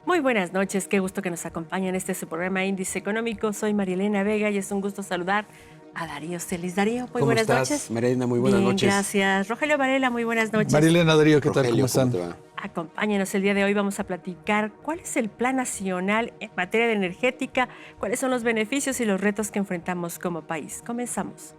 Muy buenas noches, qué gusto que nos acompañen en este su programa Índice Económico. Soy Marilena Vega y es un gusto saludar a Darío Celis. Darío, muy ¿Cómo buenas estás, noches. Marilena? Muy buenas Bien, noches. gracias. Rogelio Varela, muy buenas noches. Marilena, Darío, ¿qué tal? ¿Cómo Rogelio, ¿cómo están? te va? Acompáñenos, el día de hoy vamos a platicar cuál es el plan nacional en materia de energética, cuáles son los beneficios y los retos que enfrentamos como país. Comenzamos.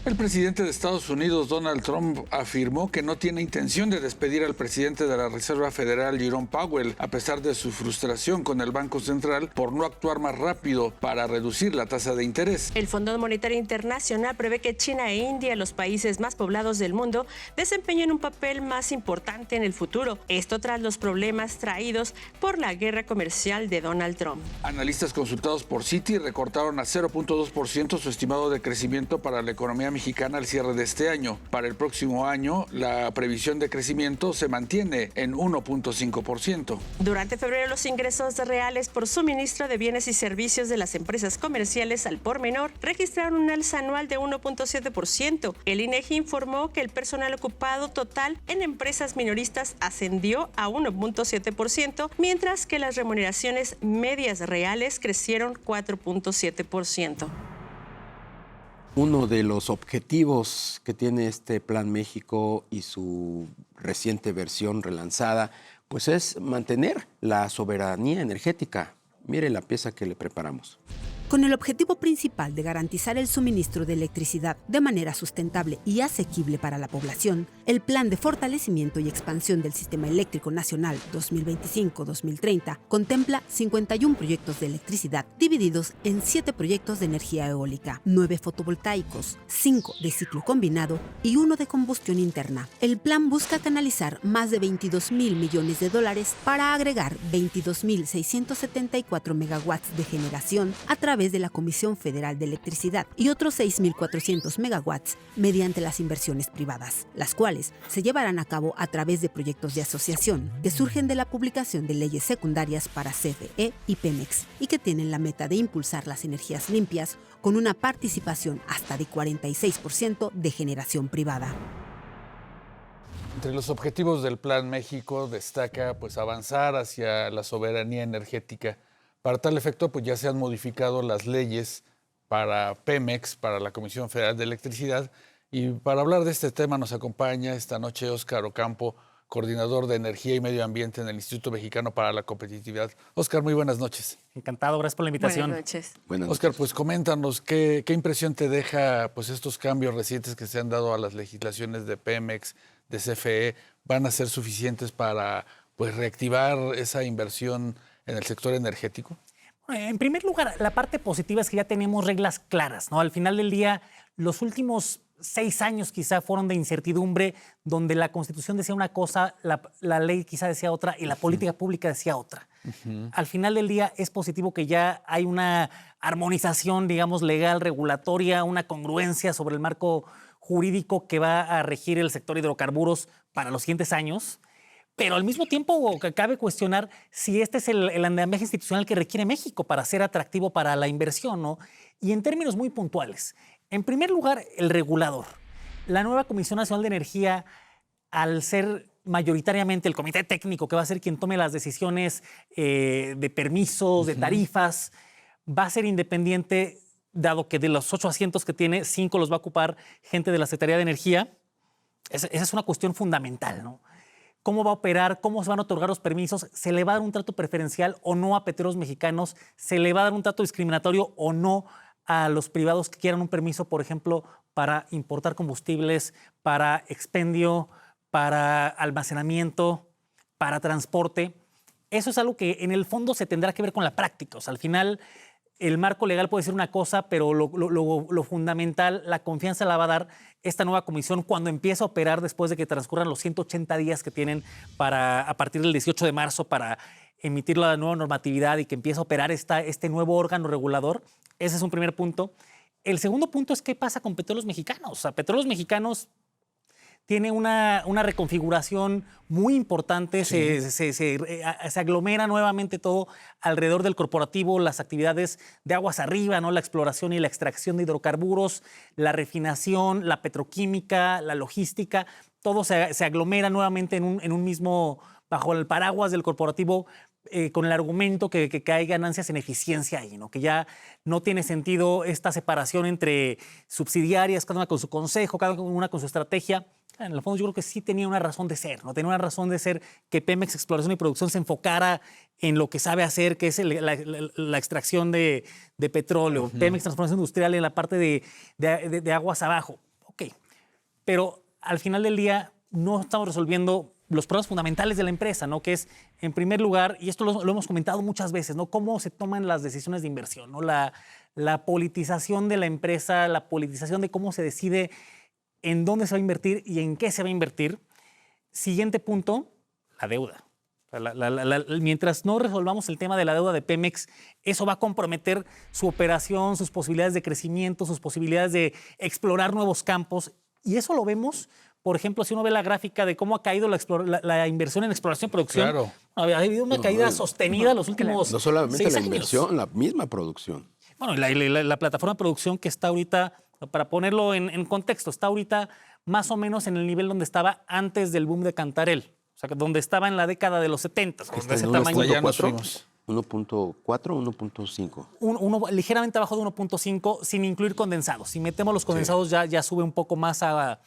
El presidente de Estados Unidos, Donald Trump, afirmó que no tiene intención de despedir al presidente de la Reserva Federal, Jerome Powell, a pesar de su frustración con el Banco Central por no actuar más rápido para reducir la tasa de interés. El Fondo Monetario Internacional prevé que China e India, los países más poblados del mundo, desempeñen un papel más importante en el futuro. Esto tras los problemas traídos por la guerra comercial de Donald Trump. Analistas consultados por Citi recortaron a 0.2% su estimado de crecimiento para la economía mexicana al cierre de este año. Para el próximo año, la previsión de crecimiento se mantiene en 1.5%. Durante febrero, los ingresos reales por suministro de bienes y servicios de las empresas comerciales al por menor registraron un alza anual de 1.7%. El INEGI informó que el personal ocupado total en empresas minoristas ascendió a 1.7%, mientras que las remuneraciones medias reales crecieron 4.7%. Uno de los objetivos que tiene este Plan México y su reciente versión relanzada, pues es mantener la soberanía energética. Mire la pieza que le preparamos. Con el objetivo principal de garantizar el suministro de electricidad de manera sustentable y asequible para la población, el Plan de Fortalecimiento y Expansión del Sistema Eléctrico Nacional 2025-2030 contempla 51 proyectos de electricidad divididos en 7 proyectos de energía eólica, 9 fotovoltaicos, 5 de ciclo combinado y 1 de combustión interna. El plan busca canalizar más de $22,000 millones para agregar 22,674 megawatts de generación a través de la Comisión Federal de Electricidad y otros 6,400 megawatts mediante las inversiones privadas, las cuales se llevarán a cabo a través de proyectos de asociación que surgen de la publicación de leyes secundarias para CFE y Pemex y que tienen la meta de impulsar las energías limpias con una participación hasta de 46% de generación privada. Entre los objetivos del Plan México destaca avanzar hacia la soberanía energética. Para tal efecto, ya se han modificado las leyes para Pemex, para la Comisión Federal de Electricidad. Y para hablar de este tema nos acompaña esta noche Óscar Ocampo, coordinador de Energía y Medio Ambiente en el Instituto Mexicano para la Competitividad. Óscar, muy buenas noches. Encantado, gracias por la invitación. Buenas noches. Óscar, coméntanos, ¿qué impresión te deja estos cambios recientes que se han dado a las legislaciones de Pemex, de CFE? ¿Van a ser suficientes para reactivar esa inversión en el sector energético? En primer lugar, la parte positiva es que ya tenemos reglas claras, ¿no? Al final del día, los últimos 6 años quizá fueron de incertidumbre, donde la Constitución decía una cosa, la ley quizá decía otra y la política pública decía otra. Al final del día es positivo que ya hay una armonización, digamos, legal, regulatoria, una congruencia sobre el marco jurídico que va a regir el sector hidrocarburos para los siguientes años. Pero al mismo tiempo cabe cuestionar si este es el andamiaje institucional que requiere México para ser atractivo para la inversión, ¿no? Y en términos muy puntuales. En primer lugar, el regulador. La nueva Comisión Nacional de Energía, al ser mayoritariamente el comité técnico que va a ser quien tome las decisiones de permisos, de tarifas, va a ser independiente, dado que de los 8 asientos que tiene, 5 los va a ocupar gente de la Secretaría de Energía. Esa es una cuestión fundamental, ¿no? ¿Cómo va a operar? ¿Cómo se van a otorgar los permisos? ¿Se le va a dar un trato preferencial o no a petróleos mexicanos? ¿Se le va a dar un trato discriminatorio o no a los privados que quieran un permiso, por ejemplo, para importar combustibles, para expendio, para almacenamiento, para transporte? Eso es algo que en el fondo se tendrá que ver con la práctica. O sea, al final el marco legal puede ser una cosa, pero lo fundamental, la confianza la va a dar esta nueva comisión cuando empiece a operar después de que transcurran los 180 días que tienen a partir del 18 de marzo para emitir la nueva normatividad y que empiece a operar este nuevo órgano regulador. Ese es un primer punto. El segundo punto es qué pasa con Petróleos Mexicanos. O sea, Petróleos Mexicanos tiene una reconfiguración muy importante, sí. se aglomera nuevamente todo alrededor del corporativo, las actividades de aguas arriba, ¿no? La exploración y la extracción de hidrocarburos, la refinación, la petroquímica, la logística. todo se aglomera nuevamente en un mismo, bajo el paraguas del corporativo, con el argumento que hay ganancias en eficiencia ahí, ¿no? Que ya no tiene sentido esta separación entre subsidiarias, cada una con su consejo, cada una con su estrategia. En el fondo yo creo que sí tenía una razón de ser, ¿no? Tenía una razón de ser que Pemex Exploración y Producción se enfocara en lo que sabe hacer, que es la extracción de petróleo. Pemex Transformación Industrial en la parte de aguas abajo. Ok, pero al final del día no estamos resolviendo los problemas fundamentales de la empresa, ¿no? Que es, en primer lugar, y esto lo hemos comentado muchas veces, ¿no? Cómo se toman las decisiones de inversión, ¿no? La politización de la empresa, la politización de cómo se decide en dónde se va a invertir y en qué se va a invertir. Siguiente punto, la deuda. Mientras no resolvamos el tema de la deuda de Pemex, eso va a comprometer su operación, sus posibilidades de crecimiento, sus posibilidades de explorar nuevos campos. Y eso lo vemos, por ejemplo, si uno ve la gráfica de cómo ha caído la inversión en exploración y producción. Claro. Ha habido una caída sostenida los últimos No solamente 6 la años. inversión, la misma producción. Bueno, la plataforma de producción que está ahorita, para ponerlo en contexto, está ahorita más o menos en el nivel donde estaba antes del boom de Cantarell. O sea, donde estaba en la década de los 70, Que de está ese en tamaño. Ya nos 1.4, fuimos. 1.5. Ligeramente abajo de 1.5 sin incluir condensados. Si metemos los condensados ya sube un poco más a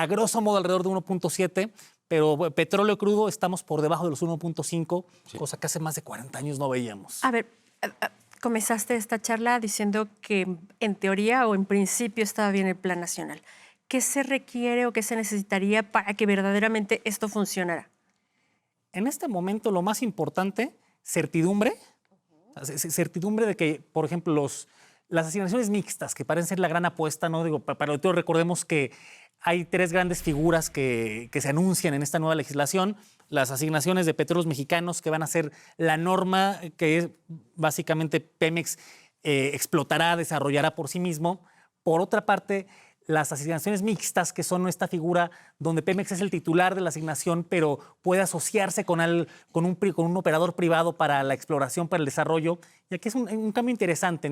grosso modo alrededor de 1.7, pero petróleo crudo estamos por debajo de los 1.5, cosa que hace más de 40 años no veíamos. A ver, comenzaste esta charla diciendo que en teoría o en principio estaba bien el Plan Nacional. ¿Qué se requiere o qué se necesitaría para que verdaderamente esto funcionara? En este momento lo más importante, certidumbre. Certidumbre de que, por ejemplo, las asignaciones mixtas, que parecen ser la gran apuesta, ¿no? Digo, para todos recordemos que hay 3 grandes figuras que se anuncian en esta nueva legislación. Las asignaciones de petróleos mexicanos, que van a ser la norma que es básicamente Pemex explotará, desarrollará por sí mismo. Por otra parte, las asignaciones mixtas, que son esta figura donde Pemex es el titular de la asignación, pero puede asociarse con un operador privado para la exploración, para el desarrollo. Y aquí es un cambio interesante.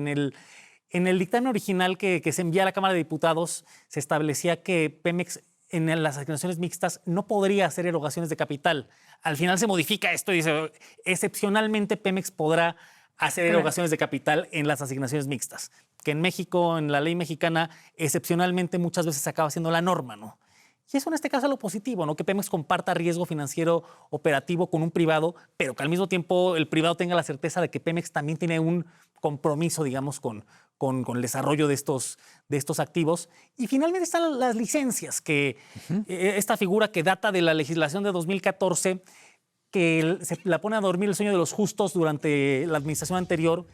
En el dictamen original que se envía a la Cámara de Diputados, se establecía que Pemex en las asignaciones mixtas no podría hacer erogaciones de capital. Al final se modifica esto y dice, excepcionalmente Pemex podrá hacer erogaciones de capital en las asignaciones mixtas, que en México, en la ley mexicana, excepcionalmente muchas veces se acaba siendo la norma, ¿no? Y eso en este caso es lo positivo, ¿no? Que Pemex comparta riesgo financiero operativo con un privado, pero que al mismo tiempo el privado tenga la certeza de que Pemex también tiene un compromiso, digamos, con el desarrollo de estos activos. Y finalmente están las licencias, que esta figura que data de la legislación de 2014, que se la pone a dormir el sueño de los justos durante la administración anterior.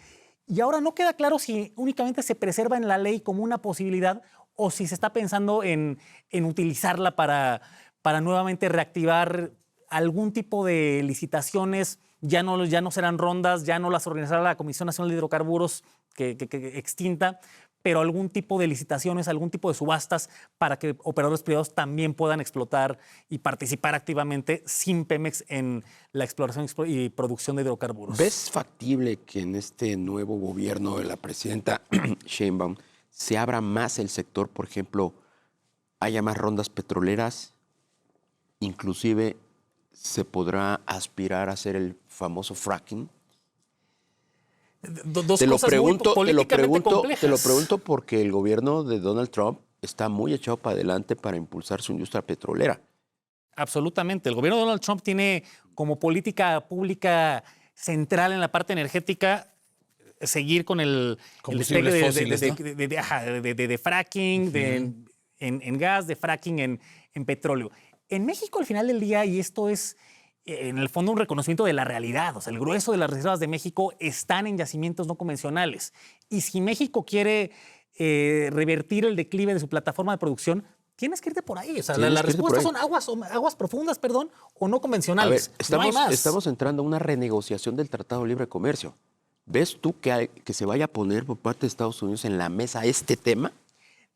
Y ahora no queda claro si únicamente se preserva en la ley como una posibilidad o si se está pensando en utilizarla para nuevamente reactivar algún tipo de licitaciones. Ya no serán rondas, ya no las organizará la Comisión Nacional de Hidrocarburos, que extinta, pero algún tipo de licitaciones, algún tipo de subastas para que operadores privados también puedan explotar y participar activamente sin Pemex en la exploración y producción de hidrocarburos. ¿Ves factible que en este nuevo gobierno de la presidenta Sheinbaum se abra más el sector, por ejemplo, haya más rondas petroleras, inclusive se podrá aspirar a hacer el famoso fracking? Dos cosas muy políticamente complejas. Te lo pregunto porque el gobierno de Donald Trump está muy echado para adelante para impulsar su industria petrolera. Absolutamente. El gobierno de Donald Trump tiene como política pública central en la parte energética seguir con el Combustibles fósiles, ¿no? de fracking, en gas, de fracking en petróleo. En México, al final del día, y esto es en el fondo un reconocimiento de la realidad, o sea, el grueso de las reservas de México están en yacimientos no convencionales. Y si México quiere revertir el declive de su plataforma de producción, tienes que irte por ahí. O sea, las respuestas son aguas profundas, o no convencionales. A ver, no hay más. estamos entrando a una renegociación del Tratado de Libre Comercio. ¿Ves tú que se vaya a poner por parte de Estados Unidos en la mesa este tema?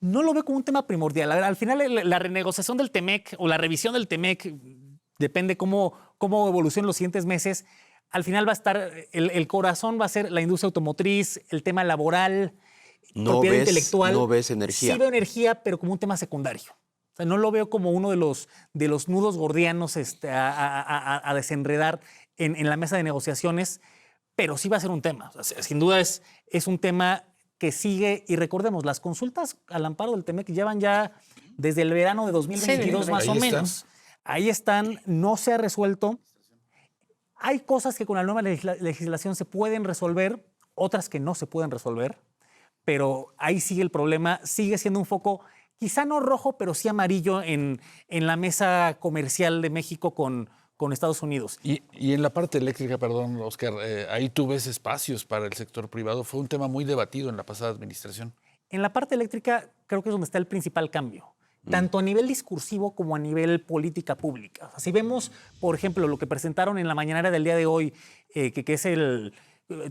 No lo veo como un tema primordial. A ver, al final, la renegociación del TEMEC o la revisión del TEMEC, depende cómo evolucione los siguientes meses. Al final va a estar, el corazón va a ser la industria automotriz, el tema laboral, propiedad intelectual. No ves energía. Sí veo energía, pero como un tema secundario. O sea, no lo veo como uno de los nudos gordianos a desenredar en la mesa de negociaciones, pero sí va a ser un tema. O sea, sin duda es un tema que sigue, y recordemos, las consultas al amparo del TEMEC llevan ya desde el verano de 2022 más o menos. Ahí están, no se ha resuelto. Hay cosas que con la nueva legislación se pueden resolver, otras que no se pueden resolver, pero ahí sigue el problema, sigue siendo un foco, quizá no rojo, pero sí amarillo en la mesa comercial de México con Estados Unidos. Y en la parte eléctrica, perdón, Oscar, ahí tú ves espacios para el sector privado. Fue un tema muy debatido en la pasada administración. En la parte eléctrica creo que es donde está el principal cambio, tanto a nivel discursivo como a nivel política pública. O sea, si vemos, por ejemplo, lo que presentaron en la mañanera del día de hoy, que es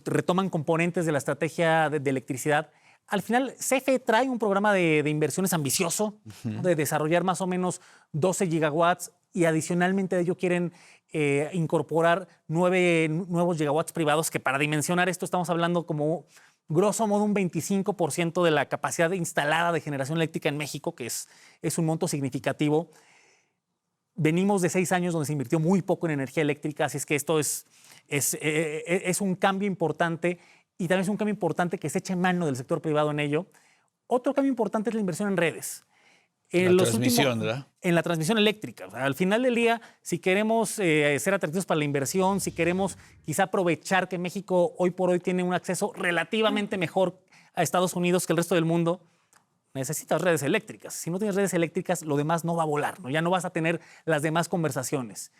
retoman componentes de la estrategia de electricidad. Al final, CFE trae un programa de inversiones ambicioso, ¿no? De desarrollar más o menos 12 gigawatts, y adicionalmente de ello quieren incorporar 9 nuevos gigawatts privados, que para dimensionar esto estamos hablando como grosso modo un 25% de la capacidad instalada de generación eléctrica en México, que es un monto significativo. Venimos de 6 años donde se invirtió muy poco en energía eléctrica, así es que esto es un cambio importante, y también es un cambio importante que se eche mano del sector privado en ello. Otro cambio importante es la inversión en redes. ¿Verdad? En la transmisión eléctrica. O sea, al final del día, si queremos ser atractivos para la inversión, si queremos quizá aprovechar que México hoy por hoy tiene un acceso relativamente mejor a Estados Unidos que el resto del mundo, necesitas redes eléctricas. Si no tienes redes eléctricas, lo demás no va a volar, ¿no? Ya no vas a tener las demás conversaciones.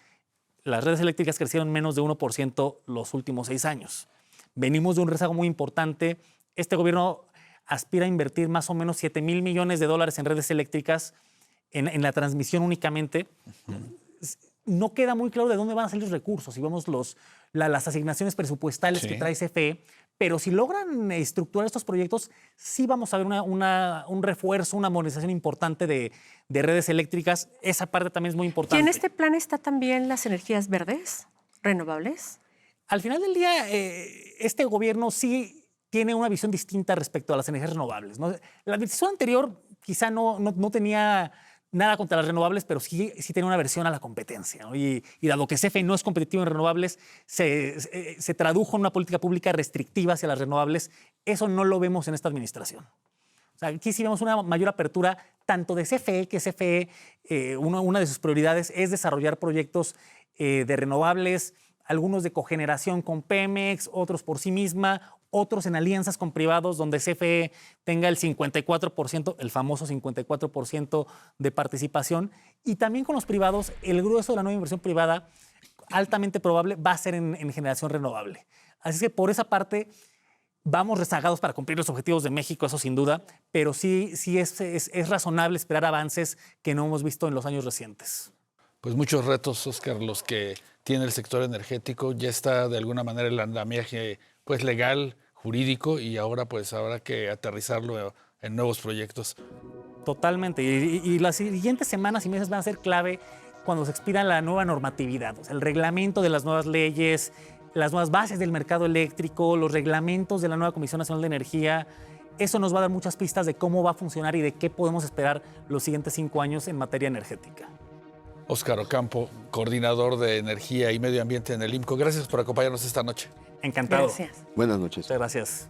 Las redes eléctricas crecieron menos de 1% los últimos 6 años. Venimos de un rezago muy importante. Este gobierno aspira a invertir más o menos $7,000 millones en redes eléctricas en la transmisión únicamente. No queda muy claro de dónde van a salir los recursos. Si vemos las asignaciones presupuestales que trae CFE, pero si logran estructurar estos proyectos, sí vamos a ver un refuerzo, una modernización importante de redes eléctricas. Esa parte también es muy importante. ¿Y en este plan está también las energías verdes, renovables? Al final del día, este gobierno sí tiene una visión distinta respecto a las energías renovables, ¿no? La administración anterior quizá no tenía nada contra las renovables, pero sí tenía una aversión a la competencia, ¿no? Y dado que CFE no es competitivo en renovables, se tradujo en una política pública restrictiva hacia las renovables. Eso no lo vemos en esta administración. O sea, aquí sí vemos una mayor apertura tanto de CFE, que CFE, una de sus prioridades es desarrollar proyectos de renovables, algunos de cogeneración con Pemex, otros por sí misma, otros en alianzas con privados donde CFE tenga el 54%, el famoso 54% de participación. Y también con los privados, el grueso de la nueva inversión privada, altamente probable, va a ser en generación renovable. Así que por esa parte vamos rezagados para cumplir los objetivos de México, eso sin duda, pero sí es razonable esperar avances que no hemos visto en los años recientes. Pues muchos retos, Oscar, los que tiene el sector energético. Ya está de alguna manera el andamiaje pues legal, jurídico, y ahora pues habrá que aterrizarlo en nuevos proyectos. Totalmente. Y las siguientes semanas y meses van a ser clave cuando se expida la nueva normatividad. O sea, el reglamento de las nuevas leyes, las nuevas bases del mercado eléctrico, los reglamentos de la nueva Comisión Nacional de Energía. Eso nos va a dar muchas pistas de cómo va a funcionar y de qué podemos esperar los siguientes 5 años en materia energética. Óscar Ocampo, coordinador de Energía y Medio Ambiente en el IMCO. Gracias por acompañarnos esta noche. Encantado. Gracias. Buenas noches. Muchas gracias.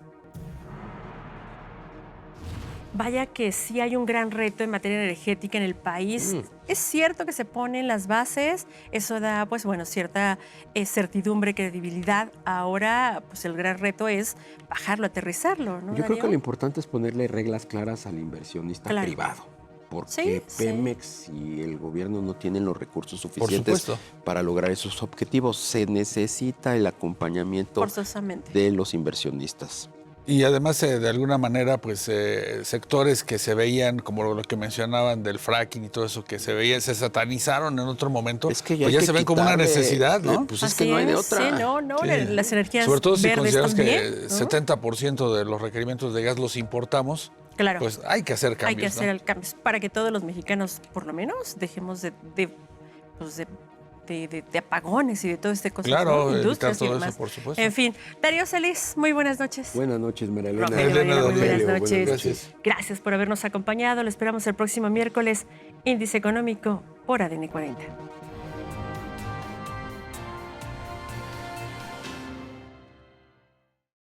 Vaya que sí hay un gran reto en materia energética en el país. Es cierto que se ponen las bases, eso da, pues bueno, cierta certidumbre, credibilidad. Ahora, pues el gran reto es bajarlo, aterrizarlo, ¿no, Yo creo que Darío? lo importante es ponerle reglas claras al inversionista Claro. privado. Porque Sí. Pemex y el gobierno no tienen los recursos suficientes supuesto. para lograr esos objetivos. Se necesita el acompañamiento Forzosamente. de los inversionistas. Y además, de alguna manera, pues sectores que se veían, como lo que mencionaban del fracking y todo eso, que se satanizaron en otro momento, Es que ya, pues hay ya que se ven como una quitarle, necesidad, ¿no? Pues es que no hay de otra. Sí, no, Sí. las energías Sobre todo si verdes consideras también, que ¿no? 70% de los requerimientos de gas los importamos, Claro. pues hay que hacer cambios. Hay que hacer ¿no? el cambio para que todos los mexicanos, por lo menos, dejemos de de apagones y de todo este cosas. Claro, ¿no? evitar Industrias y todo eso, demás. por supuesto. En fin, Darío Celis, muy buenas noches. Buenas noches, María Elena. Rogelio Medina, muy buenas Rogelio, noches. Gracias. Gracias por habernos acompañado. Lo esperamos el próximo miércoles. Índice Económico por ADN 40.